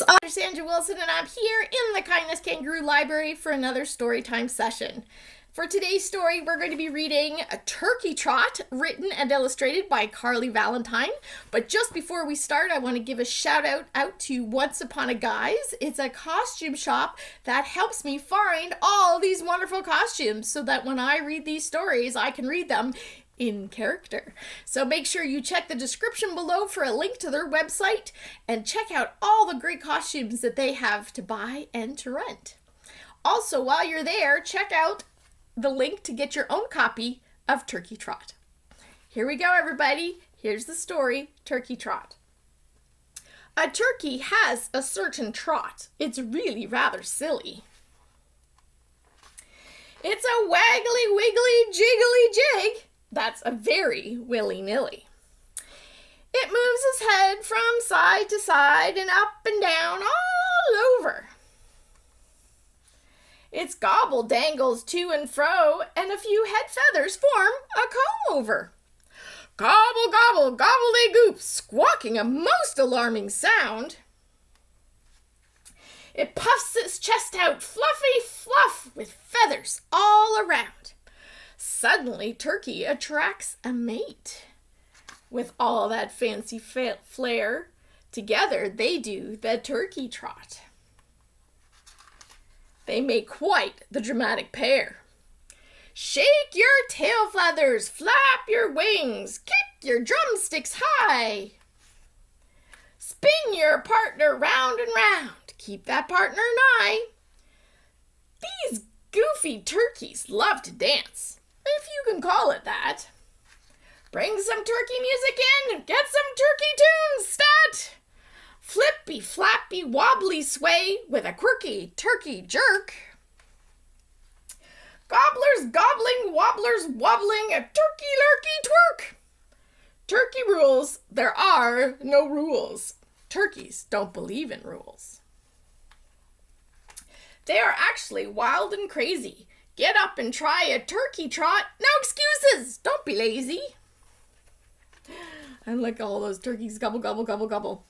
I'm Sandra Wilson, and I'm here in the Kindness Kangaroo Library for another Storytime session. For today's story, we're going to be reading A Turkey Trot, written and illustrated by Carli Valentine. But just before we start, I want to give a shout out to Once Upon a Guise. It's a costume shop that helps me find all these wonderful costumes so that when I read these stories, I can read them in character. So make sure you check the description below for a link to their website and check out all the great costumes that they have to buy and to rent. Also, while you're there, check out the link to get your own copy of Turkey Trot. Here we go, everybody. Here's the story, Turkey Trot. A turkey has a certain trot. It's really rather silly. It's a waggly, wiggly, jiggly jig. That's a very willy-nilly. It moves its head from side to side and up and down all over. Its gobble dangles to and fro, and a few head feathers form a comb over. Gobble, gobble, gobble-de-goop, squawking a most alarming sound. It puffs its chest out, fluffy fluff, with feathers all around. Suddenly, Turkey attracts a mate. With all that fancy flair, together they do the turkey trot. They make quite the dramatic pair. Shake your tail feathers, flap your wings, kick your drumsticks high. Spin your partner round and round, keep that partner nigh. These goofy turkeys love to dance, if you can call it that. Bring some turkey music in, get some turkey tunes stat. Flippy, flappy, wobbly sway with a quirky turkey jerk. Gobblers gobbling, wobblers wobbling, a turkey-lurkey twerk. Turkey rules, there are no rules. Turkeys don't believe in rules. They are actually wild and crazy. Get up and try a turkey trot. No excuses. Don't be lazy. And look at all those turkeys gobble, gobble, gobble, gobble.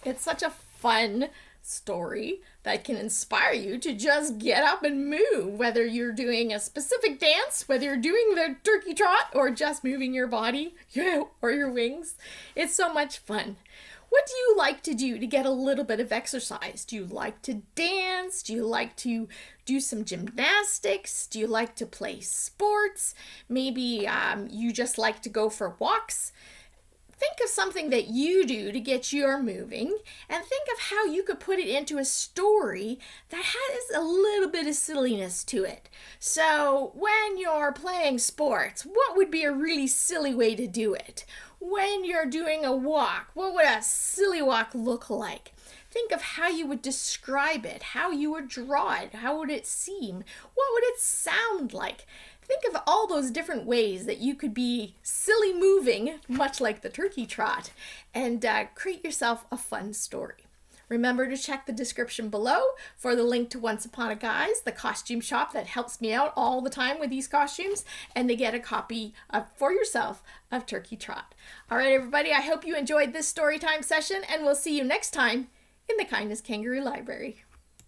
It's such a fun story that can inspire you to just get up and move, whether you're doing a specific dance, whether you're doing the turkey trot, or just moving your body or your wings. It's so much fun. What do you like to do to get a little bit of exercise? Do you like to dance? Do you like to do some gymnastics? Do you like to play sports? Maybe you just like to go for walks. Think of something that you do to get you moving, and think of how you could put it into a story that has a little bit of silliness to it. So when you're playing sports, what would be a really silly way to do it? When you're doing a walk, what would a silly walk look like? Think of how you would describe it, how you would draw it, how would it seem, what would it sound like? Think of all those different ways that you could be silly moving, much like the turkey trot, and create yourself a fun story. Remember to check the description below for the link to Once Upon a Guise, the costume shop that helps me out all the time with these costumes, and to get a copy for yourself of Turkey Trot. All right, everybody, I hope you enjoyed this story time session, and we'll see you next time in the Kindness Kangaroo Library.